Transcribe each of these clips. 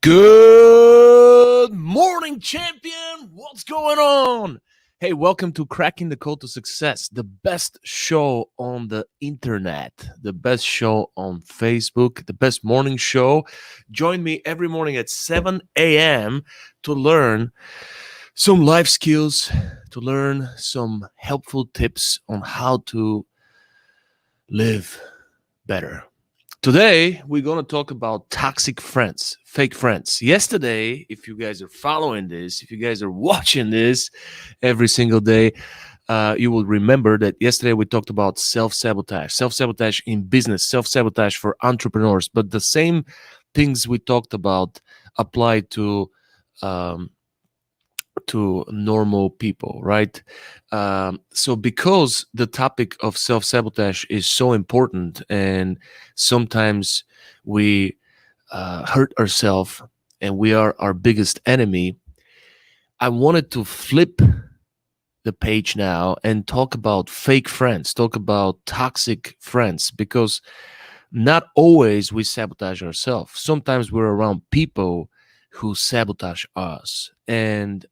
Good morning, champion. What's going on? Hey, welcome to Cracking the Code to Success, the best show on the internet, the best show on Facebook, the best morning show. Join me every morning at 7 a.m. to learn some life skills, to learn some helpful tips on how to live better. Today, we're going to talk about toxic friends, fake friends. Yesterday, if you guys are following this, if you guys are watching this every single day, you will remember that yesterday we talked about self sabotage in business, self sabotage for entrepreneurs. But the same things we talked about apply um, to normal people, right? So because the topic of self-sabotage is so important, and sometimes we hurt ourselves and we are our biggest enemy, I wanted to flip the page now and talk about fake friends, talk about toxic friends, because not always we sabotage ourselves. Sometimes we're around people who sabotage us. And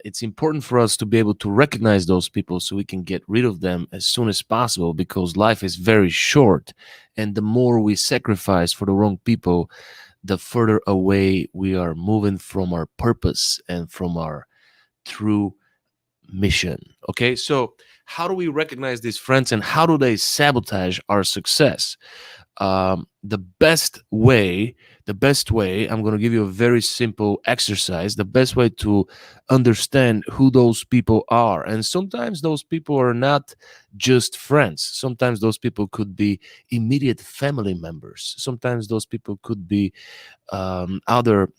it's important for us to be able to recognize those people so we can get rid of them as soon as possible, because life is very short. And the more we sacrifice for the wrong people, the further away we are moving from our purpose and from our true mission. Okay, so how do we recognize these friends and how do they sabotage our success? The best way, I'm going to give you a very simple exercise. The best way to understand who those people are, and sometimes those people are not just friends. Sometimes those people could be immediate family members. Sometimes those people could be other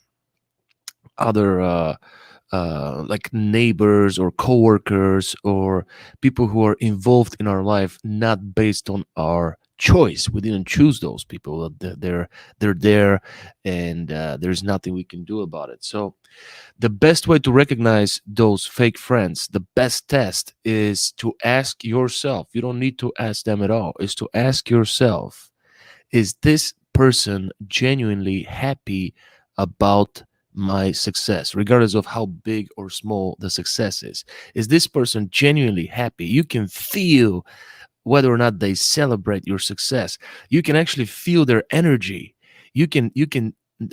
like neighbors or coworkers or people who are involved in our life, not based on our choice. We didn't choose those people. They're there, and there's nothing we can do about it. So the best way to recognize those fake friends, the best test is to ask yourself. You don't need to ask them at all. Is to ask yourself, is this person genuinely happy about my success, regardless of how big or small the success is? Is this person genuinely happy? You can feel whether or not they celebrate your success. You can actually feel their energy. You can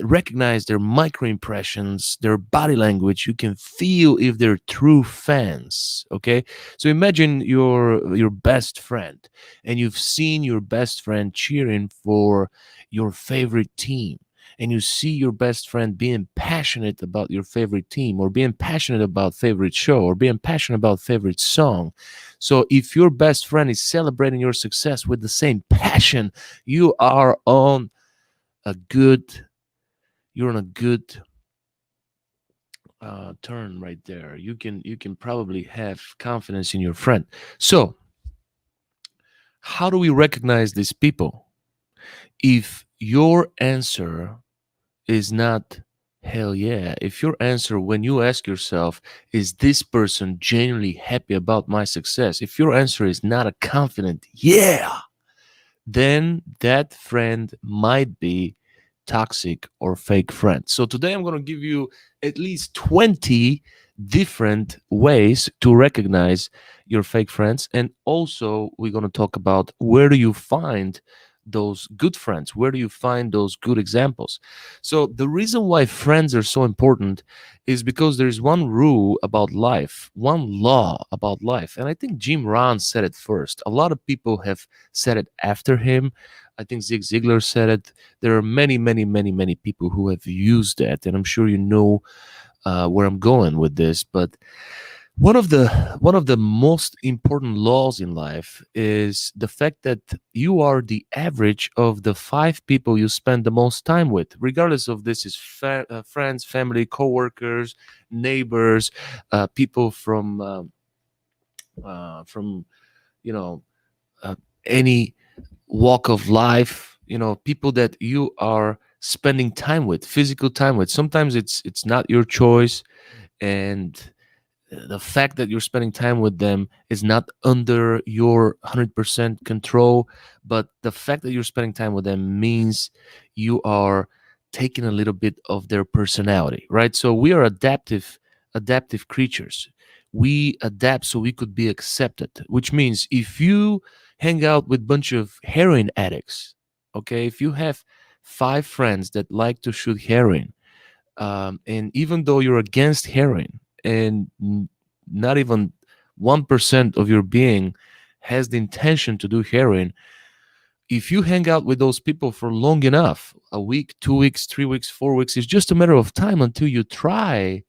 recognize their micro impressions, their body language. You can feel if they're true fans. Okay, so imagine your best friend, and you've seen your best friend cheering for your favorite team, and you see your best friend being passionate about your favorite team, or being passionate about favorite show, or being passionate about favorite song. So if your best friend is celebrating your success with the same passion, you are on a good you're on a good turn right there. You can probably have confidence in your friend. So how do we recognize these people? If your answer is not hell yeah, if your answer when you ask yourself, is this person genuinely happy about my success, if your answer is not a confident yeah, then that friend might be toxic or fake friend. So today I'm going to give you at least 20 different ways to recognize your fake friends. And also, we're going to talk about where do you find those good friends? Where do you find those good examples? So, the reason why friends are so important is because there's one rule about life, one law about life. And I think Jim Rohn said it first. A lot of people have said it after him. I think Zig Ziglar said it. There are many, many, many, many people who have used that, and I'm sure you know where I'm going with this. But one of the most important laws in life is the fact that you are the average of the 5 people you spend the most time with, regardless of this is friends, family, coworkers, neighbors, people from you know uh, any walk of life, people that you are spending time with, physical time with. Sometimes it's not your choice, and the fact that you're spending time with them is not under your 100% control, but the fact that you're spending time with them means you are taking a little bit of their personality, right? So we are adaptive creatures. We adapt so we could be accepted, which means if you hang out with a bunch of heroin addicts, okay, if you have 5 friends that like to shoot heroin, and even though you're against heroin and not even 1% of your being has the intention to do heroin, if you hang out with those people for long enough, a week, 2 weeks, 3 weeks, 4 weeks, it's just a matter of time until you try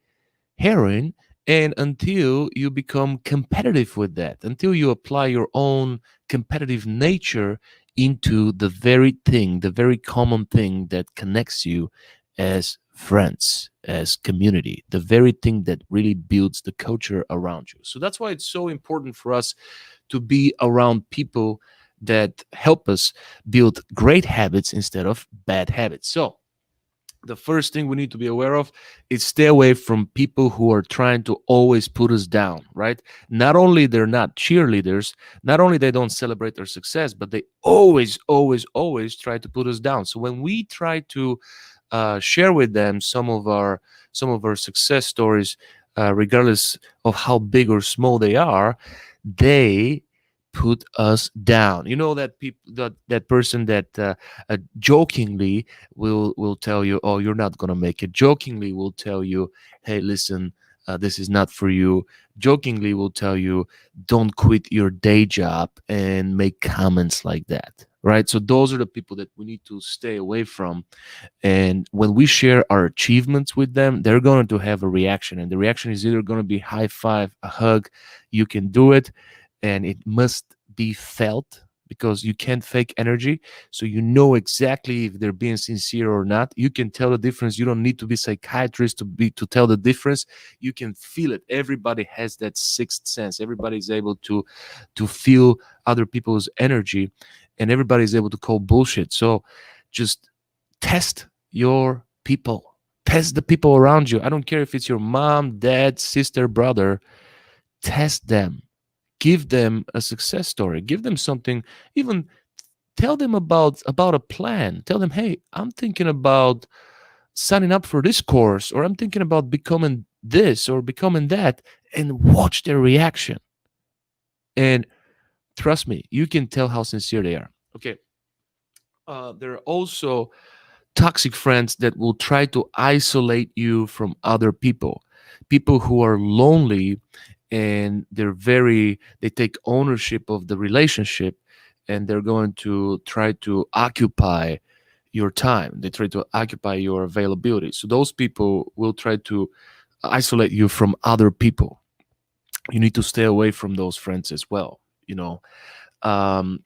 heroin and until you become competitive with that, until you apply your own competitive nature into the very thing, the very common thing that connects you as friends, as community, the very thing that really builds the culture around you. So that's why it's so important for us to be around people that help us build great habits instead of bad habits. So the first thing we need to be aware of is stay away from people who are trying to always put us down, right? Not only they're not cheerleaders, not only they don't celebrate our success, but they always try to put us down. So when we try to share with them some of our success stories, regardless of how big or small they are, they put us down. You know that people that person that jokingly will tell you, "Oh, you're not gonna make it." Jokingly will tell you, "Hey, listen, this is not for you." Jokingly will tell you, "Don't quit your day job," and make comments like that. Right. So those are the people that we need to stay away from. And when we share our achievements with them, they're going to have a reaction. And the reaction is either going to be high five, a hug, you can do it. And it must be felt because you can't fake energy. So you know exactly if they're being sincere or not. You can tell the difference. You don't need to be psychiatrist to tell the difference. You can feel it. Everybody has that sixth sense. Everybody is able to feel other people's energy, and everybody is able to call bullshit. So just test your people. Test the people around you. I don't care if it's your mom, dad, sister, brother. Test them. Give them a success story. Give them something. Even tell them about a plan. Tell them, hey, I'm thinking about signing up for this course, or I'm thinking about becoming this or becoming that, and watch their reaction. And trust me, you can tell how sincere they are. Okay. There are also toxic friends that will try to isolate you from other people who are lonely, and they take ownership of the relationship, and they're going to try to occupy your time. They try to occupy your availability. So those people will try to isolate you from other people. You need to stay away from those friends as well, you know. um,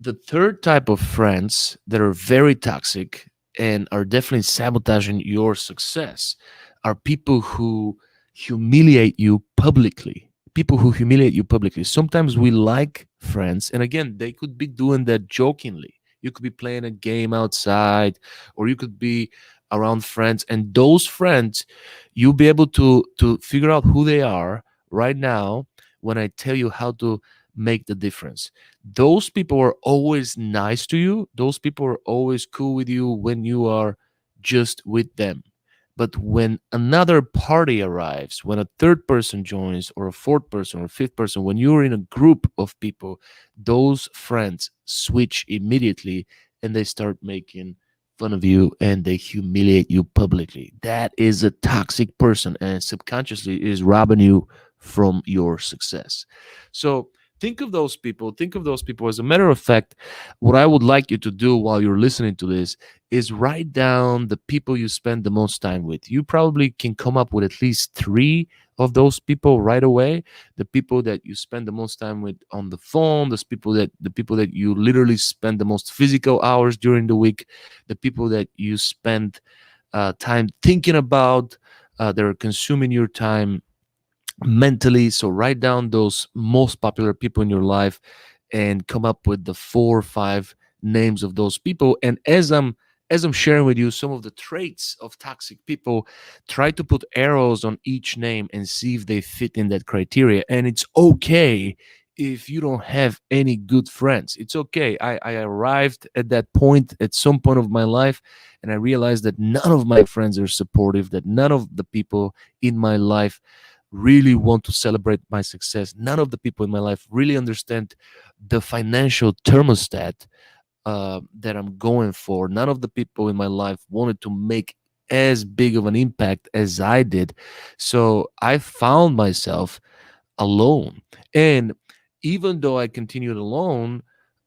the third type of friends that are very toxic and are definitely sabotaging your success are people who humiliate you publicly. People who humiliate you publicly. Sometimes we like friends, and again, they could be doing that jokingly. You could be playing a game outside, or you could be around friends, and those friends, you'll be able to figure out who they are right now when I tell you how to make the difference. Those people are always nice to you. Those people are always cool with you when you are just with them. But when another party arrives, when a third person joins, or a fourth person, or a fifth person, when you're in a group of people, those friends switch immediately and they start making fun of you and they humiliate you publicly. That is a toxic person, and subconsciously is robbing you from your success. So think of those people. Think of those people. As a matter of fact, what I would like you to do while you're listening to this is write down the people you spend the most time with. You probably can come up with at least 3 of those people right away. The people that you spend the most time with on the phone, the people that you literally spend the most physical hours during the week, the people that you spend time thinking about, that are consuming your time mentally. So write down those most popular people in your life and come up with the 4 or 5 names of those people. And as I'm sharing with you some of the traits of toxic people, try to put arrows on each name and see if they fit in that criteria. And it's okay if you don't have any good friends. It's okay. I arrived at that point at some point of my life, and I realized that none of my friends are supportive, that none of the people in my life really want to celebrate my success. None of the people in my life really understand the financial thermostat that I'm going for. None of the people in my life wanted to make as big of an impact as I did. So I found myself alone. And even though I continued alone,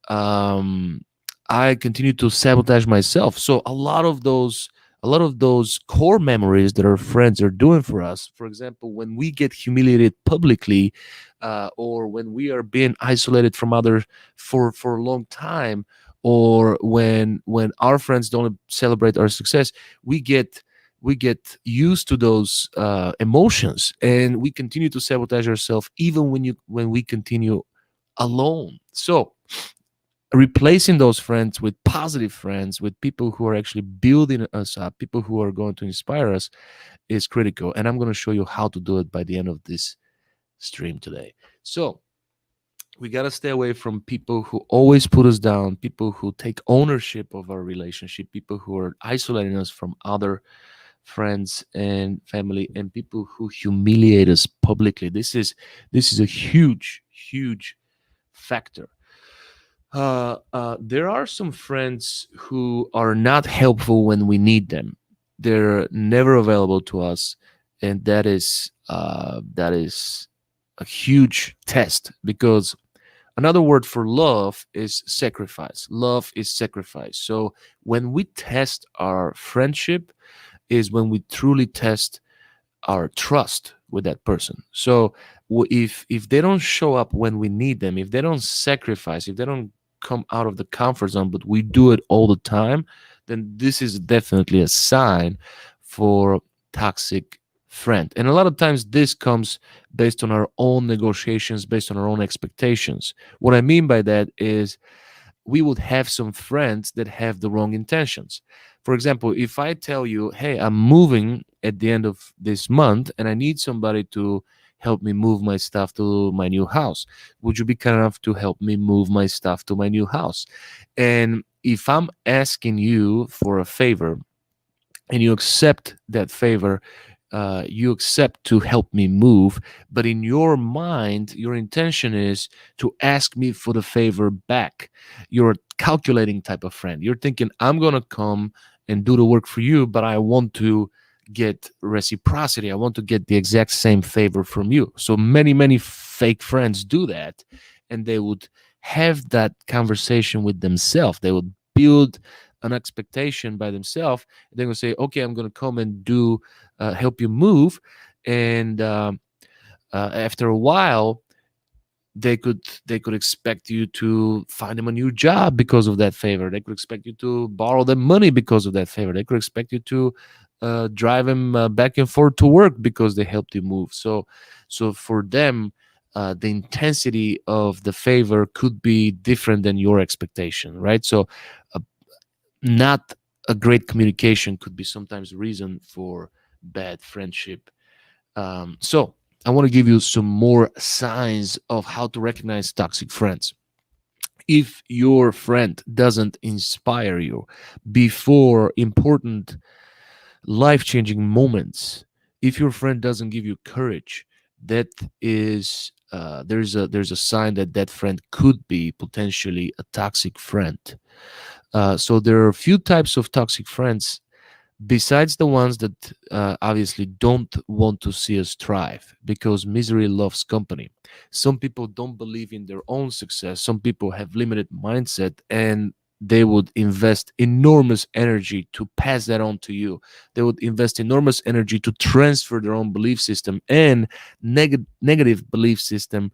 um, I continued to sabotage myself. So a lot of those core memories that our friends are doing for us, for example, when we get humiliated publicly, or when we are being isolated from others for a long time, or when our friends don't celebrate our success, we get we get used to those emotions, and we continue to sabotage ourselves even when we continue alone. So replacing those friends with positive friends, with people who are actually building us up, people who are going to inspire us, is critical. And I'm going to show you how to do it by the end of this stream today. So we got to stay away from people who always put us down, people who take ownership of our relationship, people who are isolating us from other friends and family, and people who humiliate us publicly. This is a huge factor. There are some friends who are not helpful when we need them. They're never available to us, and that is a huge test, because another word for love is sacrifice. Love is sacrifice. So when we test our friendship is when we truly test our trust with that person. So if they don't show up when we need them, if they don't sacrifice, if they don't come out of the comfort zone, but we do it all the time, then this is definitely a sign for toxic friend. And a lot of times this comes based on our own negotiations, based on our own expectations. What I mean by that is we would have some friends that have the wrong intentions. For example, if I tell you, hey, I'm moving at the end of this month and I need somebody to help me move my stuff to my new house, would you be kind enough to help me move my stuff to my new house? And if I'm asking you for a favor and you accept that favor, you accept to help me move, but in your mind, your intention is to ask me for the favor back. You're a calculating type of friend. You're thinking, I'm going to come and do the work for you, but I want to get reciprocity. I want to get the exact same favor from you. So many fake friends do that, and they would have that conversation with themselves. They would build an expectation by themselves. They're going to say, okay, I'm going to come and do help you move, and after a while they could expect you to find them a new job because of that favor. They could expect you to borrow them money because of that favor. They could expect you to drive them back and forth to work because they helped you move. So for them, the intensity of the favor could be different than your expectation, right? So uh, not a great communication could be sometimes a reason for bad friendship. So I want to give you some more signs of how to recognize toxic friends. If your friend doesn't inspire you before important life changing moments, if your friend doesn't give you courage, that is there's a sign that that friend could be potentially a toxic friend. So there are a few types of toxic friends besides the ones that obviously don't want to see us thrive, because misery loves company. Some people don't believe in their own success. Some people have limited mindset, and they would invest enormous energy to pass that on to you. They would invest enormous energy to transfer their own belief system, and negative belief system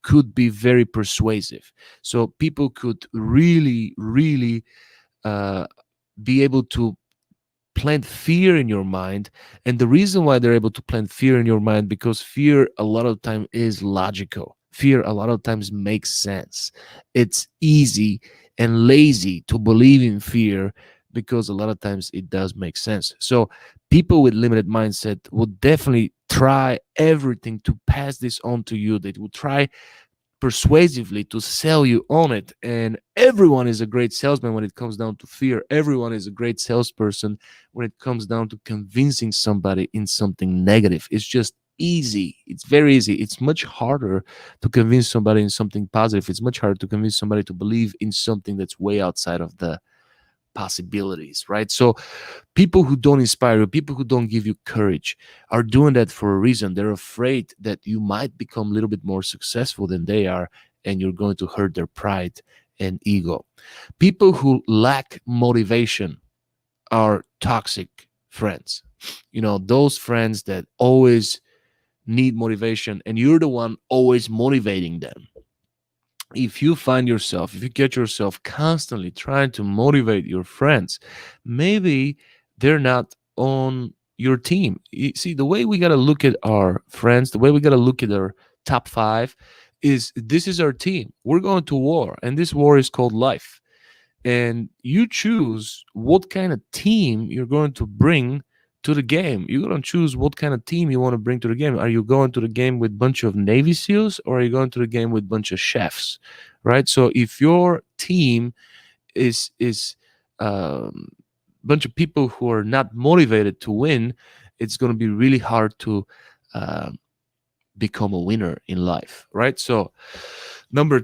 could be very persuasive. So people could really uh, be able to plant fear in your mind. And the reason why they're able to plant fear in your mind, because fear a lot of time is logical. Fear a lot of times makes sense. It's easy and lazy to believe in fear, because a lot of times it does make sense. So people with limited mindset would definitely try everything to pass this on to you. They would try persuasively to sell you on it. And everyone is a great salesman when it comes down to fear. Everyone is a great salesperson when it comes down to convincing somebody in something negative. It's just easy. It's very easy. It's much harder to convince somebody in something positive. It's much harder to convince somebody to believe in something that's way outside of the possibilities, right? So people who don't inspire you, people who don't give you courage, are doing that for a reason. They're afraid that you might become a little bit more successful than they are, and you're going to hurt their pride and ego. People who lack motivation are toxic friends. You know, those friends that always need motivation, and you're the one always motivating them. If you get yourself constantly trying to motivate your friends, maybe they're not on your team. You see, the way we got to look at our friends, the way we got to look at our top five is this is our team. We're going to war, and this war is called life. And you choose what kind of team you're going to bring to the game. You're going to choose what kind of team you want to bring to the game. Are you going to the game with a bunch of Navy SEALs, or are you going to the game with a bunch of chefs, right? So if your team is a bunch of people who are not motivated to win, it's going to be really hard to uh, become a winner in life, right? So number,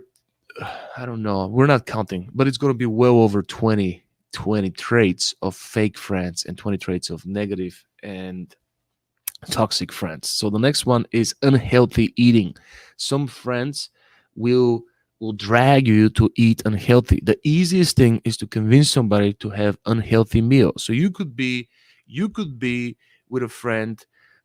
I don't know, we're not counting, but it's going to be well over 20 traits of fake friends and 20 traits of negative and toxic friends. So the next one is unhealthy eating. Some friends will drag you to eat unhealthy. The easiest thing is to convince somebody to have unhealthy meal. So you could be with a friend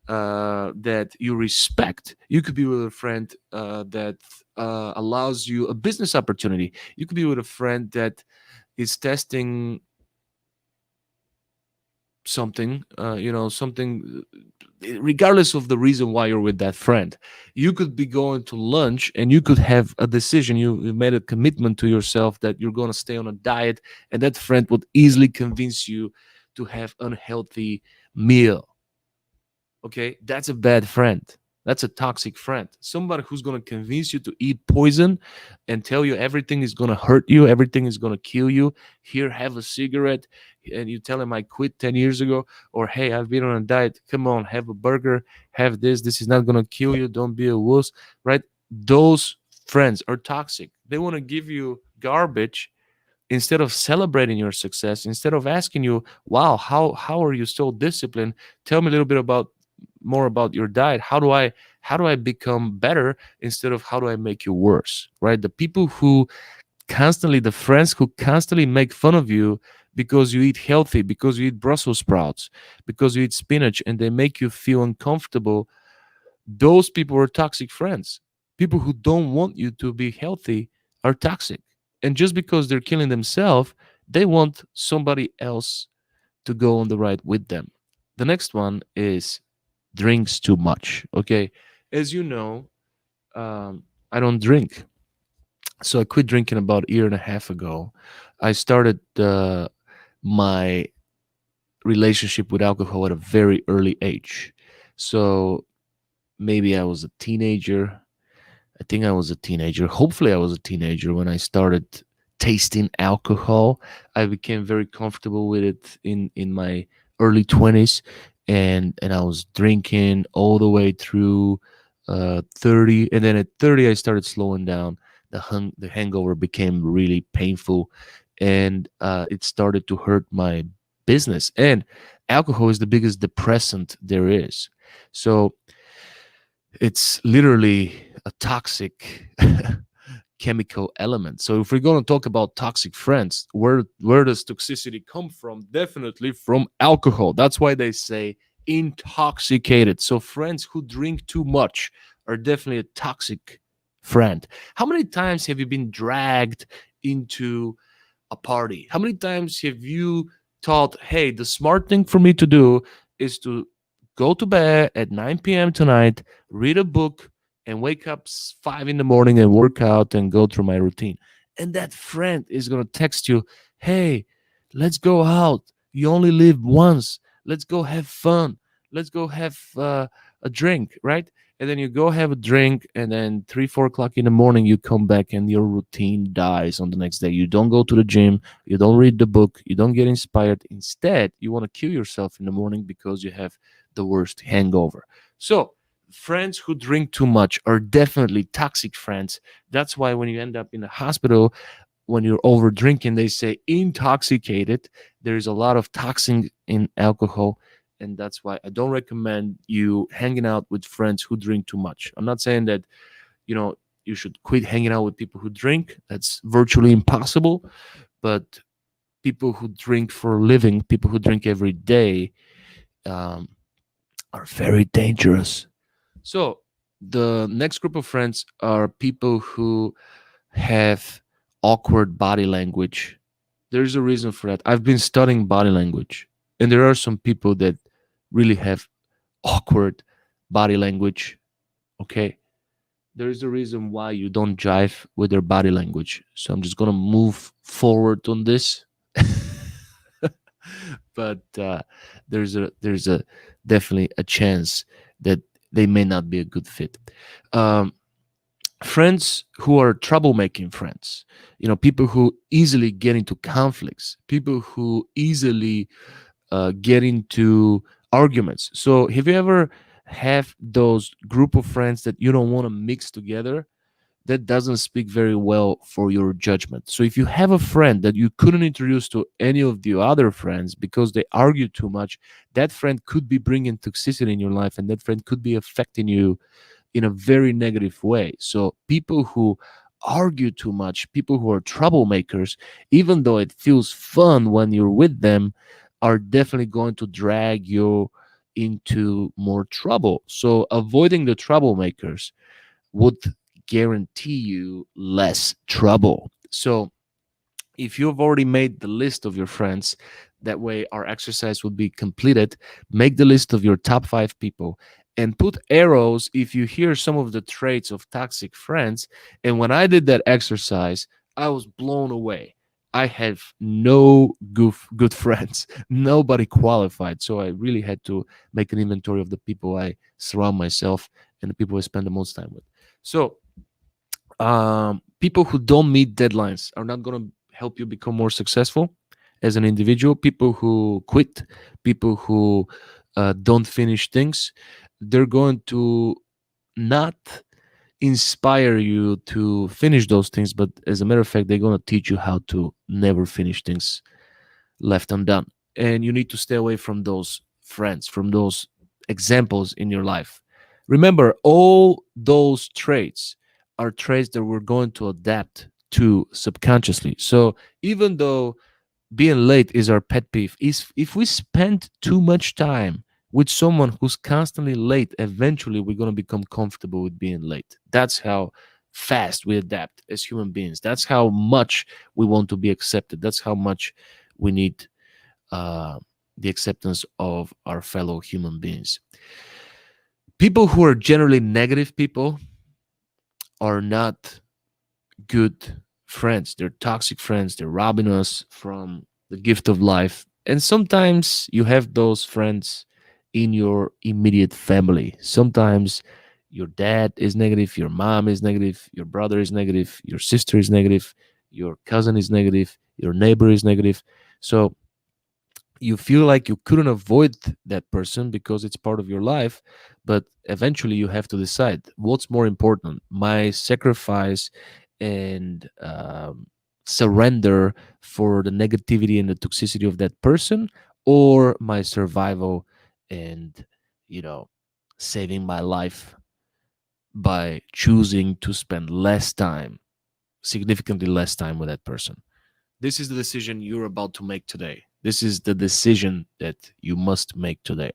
that you respect. You could be with a friend that allows you a business opportunity. You could be with a friend that is testing something, something, regardless of the reason why you're with that friend. You could be going to lunch and you could have a decision. You made a commitment to yourself that you're going to stay on a diet, and that friend would easily convince you to have unhealthy meal. Okay, that's a bad friend. That's a toxic friend. Somebody who's going to convince you to eat poison and tell you everything is going to hurt you, everything is going to kill you. Here, have a cigarette. And you tell him, I quit 10 years ago. Or, hey, I've been on a diet. Come on, have a burger, have this. This is not going to kill you. Don't be a wuss, right? Those friends are toxic. They want to give you garbage instead of celebrating your success, instead of asking you, wow, how are you so disciplined? Tell me a little bit about more about your diet. How do I become better, instead of how do I make you worse, right? The people who constantly, the friends who constantly make fun of you because you eat healthy, because you eat Brussels sprouts, because you eat spinach, and they make you feel uncomfortable, those people are toxic friends. People who don't want you to be healthy are toxic. And just because they're killing themselves, they want somebody else to go on the ride with them. The next one is drinks too much. Okay. As you know, I don't drink. So I quit drinking about a year and a half ago. I started my relationship with alcohol at a very early age. So maybe I was a teenager. I think I was a teenager. Hopefully, I was a teenager when I started tasting alcohol. I became very comfortable with it in my early 20s, and I was drinking all the way through 30, and then at 30 I started slowing down. The hangover became really painful, and it started to hurt my business. And alcohol is the biggest depressant there is. So it's literally a toxic chemical element. So if we're going to talk about toxic friends, where does toxicity come from? Definitely from alcohol. That's why they say intoxicated. So friends who drink too much are definitely a toxic friend. How many times have you been dragged into a party? How many times have you thought, hey, the smart thing for me to do is to go to bed at 9 p.m. tonight, read a book, and wake up 5 in the morning and work out and go through my routine? And that friend is going to text you, hey, let's go out. You only live once. Let's go have fun. Let's go have a drink, right? And then you go have a drink, and then 3, 4 o'clock in the morning, you come back and your routine dies on the next day. You don't go to the gym, you don't read the book, you don't get inspired. Instead, you want to kill yourself in the morning because you have the worst hangover. So, friends who drink too much are definitely toxic friends. That's why when you end up in a hospital, when you're over drinking, they say intoxicated. There's a lot of toxin in alcohol, and that's why I don't recommend you hanging out with friends who drink too much. I'm not saying that you should quit hanging out with people who drink. That's virtually impossible. But people who drink for a living, people who drink every day, um, are very dangerous. So the next group of friends are people who have awkward body language. There's a reason for that. I've been studying body language, and there are some people that really have awkward body language. Okay. There is a reason why you don't jive with their body language. So I'm just going to move forward on this. But there's a definitely a chance that they may not be a good fit. Um, Friends who are troublemaking friends, people who easily get into conflicts, people who easily get into arguments. So have you ever have those group of friends that you don't want to mix together? That doesn't speak very well for your judgment. So if you have a friend that you couldn't introduce to any of the other friends because they argue too much, that friend could be bringing toxicity in your life, and that friend could be affecting you in a very negative way. So people who argue too much, people who are troublemakers, even though it feels fun when you're with them, are definitely going to drag you into more trouble. So avoiding the troublemakers would guarantee you less trouble. So if you've already made the list of your friends, that way our exercise would be completed. Make the list of your top 5 people and put arrows if you hear some of the traits of toxic friends. And when I did that exercise, I was blown away. I have no good friends. Nobody qualified. So I really had to make an inventory of the people I surround myself and the people I spend the most time with. So people who don't meet deadlines are not going to help you become more successful as an individual. People who quit, people who don't finish things, they're going to not inspire you to finish those things, but as a matter of fact, they're going to teach you how to never finish things left undone. And you need to stay away from those friends, from those examples in your life. Remember, all those traits are traits that we're going to adapt to subconsciously. So even though being late is our pet peeve, is if we spend too much time with someone who's constantly late, eventually we're going to become comfortable with being late. That's how fast we adapt as human beings. That's how much we want to be accepted. That's how much we need uh, the acceptance of our fellow human beings. People who are generally negative people are not good friends. They're toxic friends. They're robbing us from the gift of life. And sometimes you have those friends in your immediate family. Sometimes your dad is negative, your mom is negative, your brother is negative, your sister is negative, your cousin is negative, your neighbor is negative. So you feel like you couldn't avoid that person because it's part of your life, but eventually you have to decide what's more important: my sacrifice and surrender for the negativity and the toxicity of that person, or my survival and you know saving my life by choosing to spend less time, significantly less time, with that person. This is the decision you're about to make today. This is the decision that you must make today.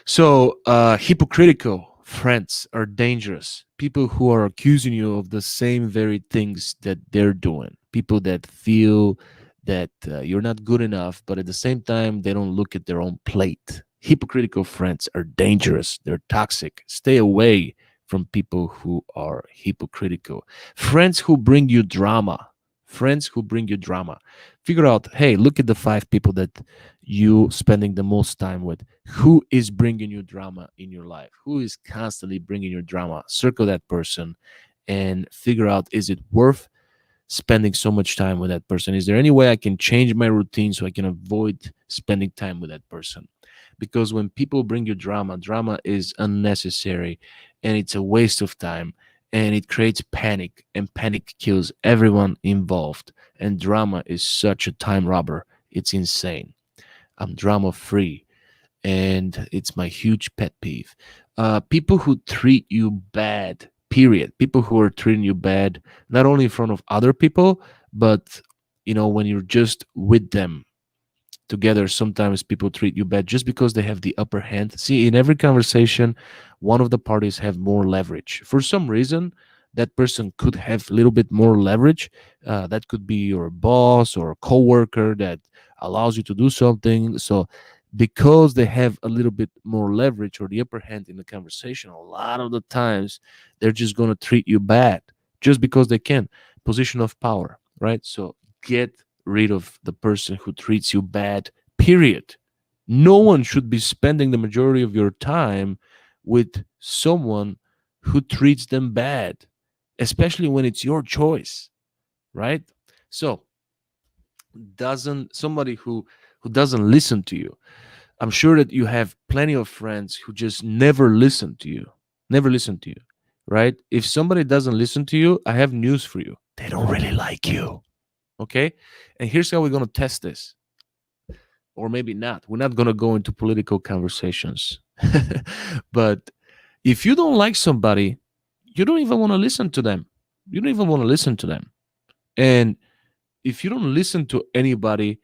So, hypocritical friends are dangerous. People who are accusing you of the same very things that they're doing. People that feel that you're not good enough, but at the same time, they don't look at their own plate. Hypocritical friends are dangerous. They're toxic. Stay away from people who are hypocritical. Friends who bring you drama. friends who bring you drama. Figure out, hey, look at the 5 people that you spending the most time with. Who is bringing you drama in your life? Who is constantly bringing you drama? Circle that person and figure out, is it worth spending so much time with that person? Is there any way I can change my routine so I can avoid spending time with that person? Because when people bring you drama, drama is unnecessary and it's a waste of time, and it creates panic, and panic kills everyone involved. And drama is such a time robber. It's insane. I'm drama free, and it's my huge pet peeve. People who treat you bad, period. People who are treating you bad, not only in front of other people, but when you're just with them together. Sometimes people treat you bad just because they have the upper hand. See, in every conversation, one of the parties have more leverage for some reason. That person could have a little bit more leverage. That could be your boss or a coworker that allows you to do something. So because they have a little bit more leverage or the upper hand in the conversation, a lot of the times they're just going to treat you bad just because they can. Position of power, right? So get rid of the person who treats you bad, period. No one should be spending the majority of your time with someone who treats them bad, especially when it's your choice, right? So doesn't somebody who doesn't listen to you. I'm sure that you have plenty of friends who just never listen to you, never listen to you, right? If somebody doesn't listen to you, I have news for you, they don't really like you. Okay, and here's how we're going to test this, or maybe not. We're not going to go into political conversations. But if you don't like somebody, you don't even want to listen to them. You don't even want to listen to them. And if you don't listen to anybody,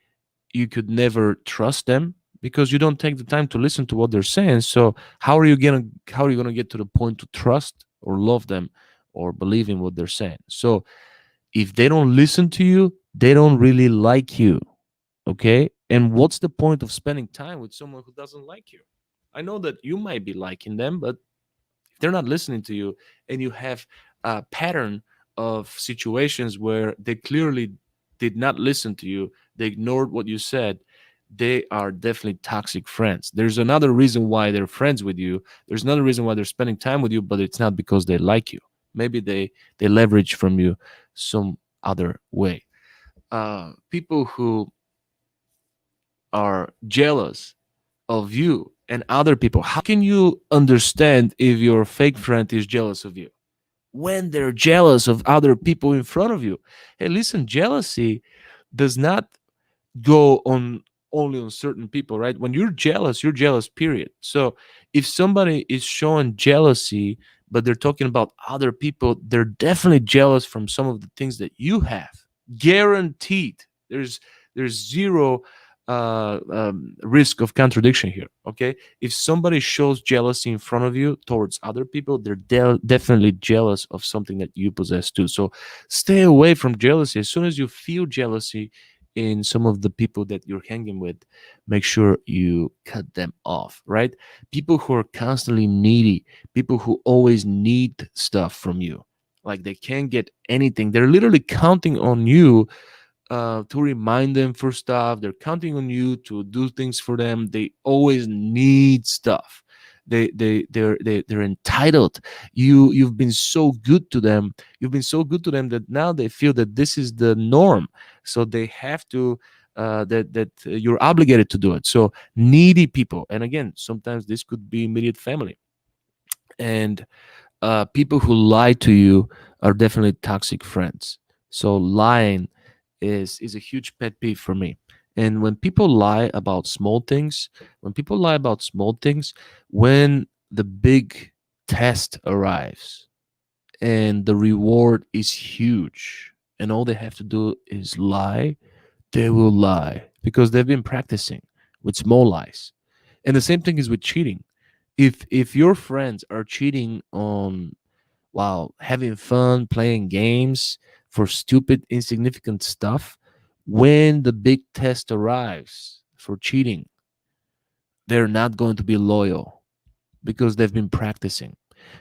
you could never trust them because you don't take the time to listen to what they're saying. So how are you gonna get to the point to trust or love them or believe in what they're saying? So if they don't listen to you, they don't really like you. Okay. And what's the point of spending time with someone who doesn't like you? I know that you might be liking them, but if they're not listening to you and you have a pattern of situations where they clearly did not listen to you, they ignored what you said, they are definitely toxic friends. There's another reason why they're friends with you. There's another reason why they're spending time with you, but it's not because they like you. Maybe they leverage from you some other way. People who are jealous of you and other people. How can you understand if your fake friend is jealous of you? When they're jealous of other people in front of you. Hey, listen, jealousy does not go on only on certain people, right? When you're jealous, period. So if somebody is showing jealousy, but they're talking about other people, they're definitely jealous from some of the things that you have. Guaranteed. There's zero risk of contradiction here. Okay, if somebody shows jealousy in front of you towards other people, they're definitely jealous of something that you possess too. So stay away from jealousy. As soon as you feel jealousy in some of the people that you're hanging with, make sure you cut them off, right? People who are constantly needy, people who always need stuff from you, like they can't get anything, they're literally counting on you to remind them for stuff. They're counting on you to do things for them. They always need stuff. They're entitled. You've been so good to them. You've been so good to them that now they feel that this is the norm. So they have to that you're obligated to do it. So needy people, and again, sometimes this could be immediate family, and people who lie to you are definitely toxic friends. So lying is a huge pet peeve for me. And when people lie about small things, when the big test arrives and the reward is huge, and all they have to do is lie, they will lie because they've been practicing with small lies. And the same thing is with cheating. If your friends are cheating on while having fun playing games for stupid insignificant stuff, when the big test arrives for cheating, they're not going to be loyal because they've been practicing.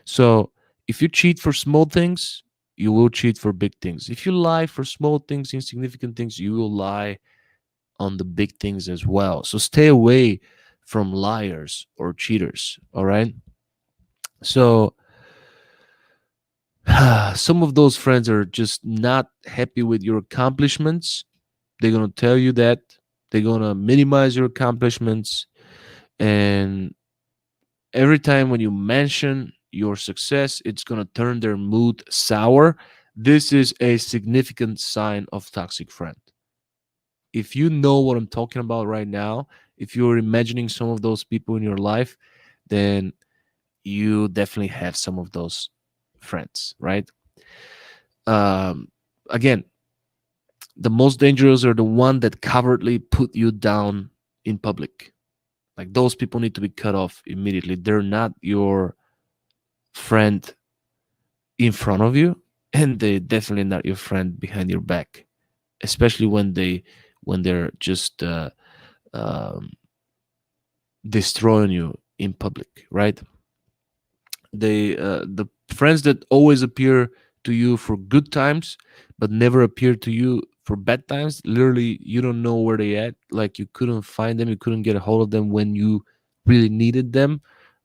So if you cheat for small things, you will cheat for big things. If you lie for small things, insignificant things, you will lie on the big things as well. So stay away from liars or cheaters. All right. So some of those friends are just not happy with your accomplishments. They're going to tell you that. They're going to minimize your accomplishments. And every time when you mention your success, it's going to turn their mood sour. This is a significant sign of toxic friend. If you know what I'm talking about right now, if you're imagining some of those people in your life, then you definitely have some of those friends, right? Um, Again, the most dangerous are the one that covertly put you down in public. Like those people need to be cut off immediately. They're not your friend in front of you, and they definitely not your friend behind your back. Especially when they're just um, destroying you in public, right? The friends that always appear to you for good times but never appear to you for bad times, literally you don't know where they at, like you couldn't find them, you couldn't get a hold of them when you really needed them.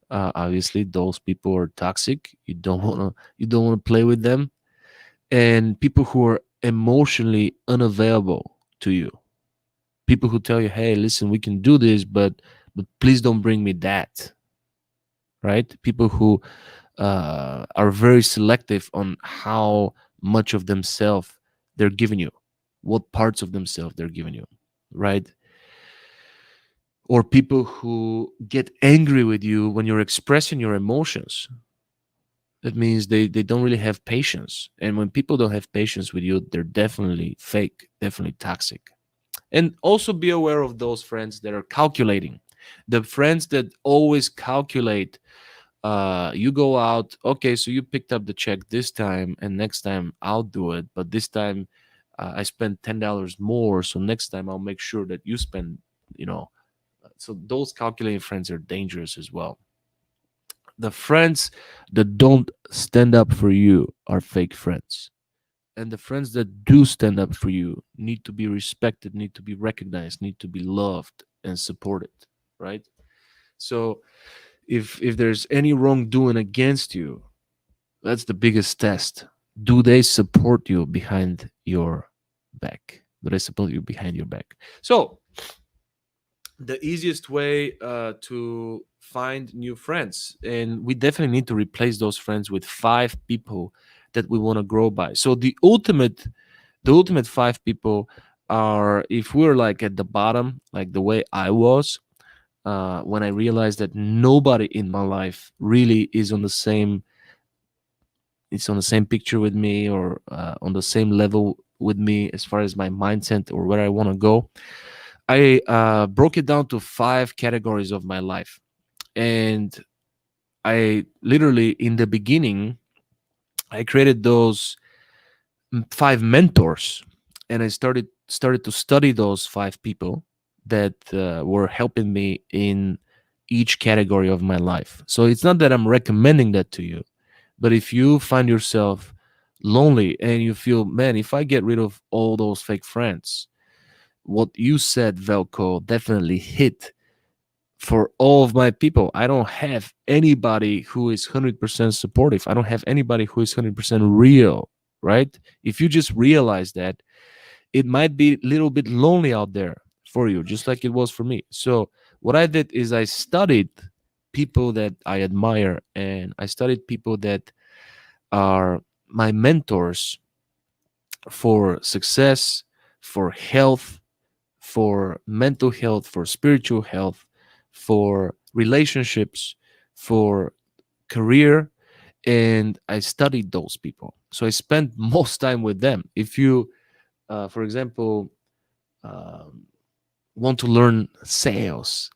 Obviously those people are toxic. You don't want to play with them. And people who are emotionally unavailable to you, people who tell you, hey, listen, we can do this, but please don't bring me that, right? People who are very selective on how much of themselves they're giving you, what parts of themselves they're giving you, right? Or people who get angry with you when you're expressing your emotions. That means they don't really have patience. And when people don't have patience with you, they're definitely fake, definitely toxic. And also be aware of those friends that are calculating. The friends that always calculate. You go out, okay, so you picked up the check this time, and next time I'll do it, but this time I spent $10 more, so next time I'll make sure that you spend, you know. So those calculating friends are dangerous as well. The friends that don't stand up for you are fake friends. And the friends that do stand up for you need to be respected, need to be recognized, need to be loved and supported, right? So if there's any wrongdoing against you, that's the biggest test. Do they support you behind your back? Do they support you behind your back? So the easiest way to find new friends, and we definitely need to replace those friends with 5 people that we want to grow by. So the ultimate 5 people are, if we're like at the bottom, like the way I was, when I realized that nobody in my life really is on the same, it's on the same picture with me, or on the same level with me as far as my mindset or where I want to go. I broke it down to 5 categories of my life. And I literally, in the beginning, I created those 5 mentors, and I started to study those 5 people that were helping me in each category of my life. So it's not that I'm recommending that to you, but if you find yourself lonely and you feel, man, if I get rid of all those fake friends, what you said, Velko, definitely hit for all of my people. I don't have anybody who is 100% supportive. I don't have anybody who is 100% real, right? If you just realize that, it might be a little bit lonely out there for you, just like it was for me. So what I did is I studied people that I admire, and I studied people that are my mentors for success, for health, for mental health, for spiritual health, for relationships, for career. And I studied those people. So I spent most time with them. If you, for example, um, want to learn sales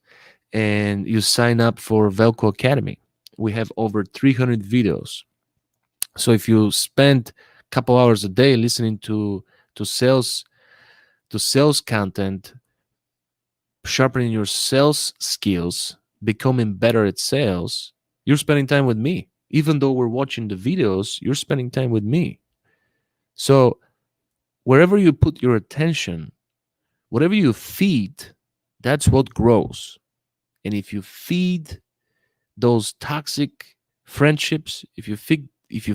and you sign up for Velco Academy, we have over 300 videos. So if you spend a couple hours a day listening to sales to sales content, sharpening your sales skills, becoming better at sales, you're spending time with me. Even though we're watching the videos, you're spending time with me. So wherever you put your attention, whatever you feed, that's what grows. And if you feed those toxic friendships, if you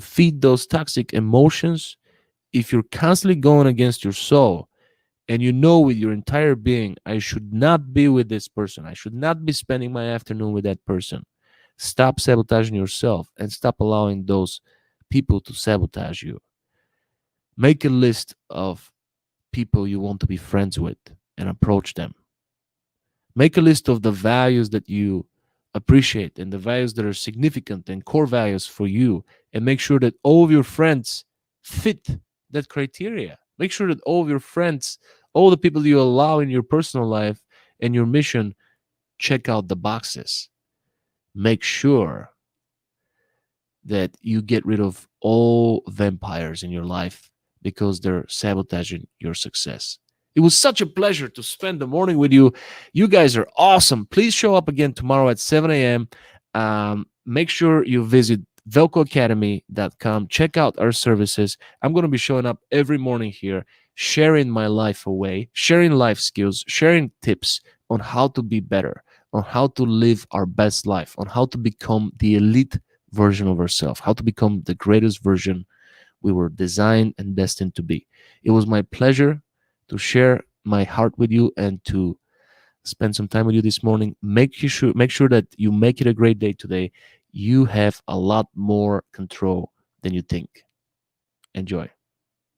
feed those toxic emotions, if you're constantly going against your soul, and you know with your entire being, I should not be with this person, I should not be spending my afternoon with that person, stop sabotaging yourself and stop allowing those people to sabotage you. Make a list of people you want to be friends with and approach them. Make a list of the values that you appreciate and the values that are significant and core values for you, and make sure that all of your friends fit that criteria. Make sure that all of your friends, all the people you allow in your personal life and your mission, check out the boxes. Make sure that you get rid of all vampires in your life because they're sabotaging your success. It was such a pleasure to spend the morning with you. You guys are awesome. Please show up again tomorrow at 7 a.m. Make sure you visit velcoacademy.com. Check out our services. I'm going to be showing up every morning here, sharing my life away, sharing life skills, sharing tips on how to be better, on how to live our best life, on how to become the elite version of ourselves, how to become the greatest version we were designed and destined to be. It was my pleasure to share my heart with you and to spend some time with you this morning. Make sure that you make it a great day today. You have a lot more control than you think. Enjoy.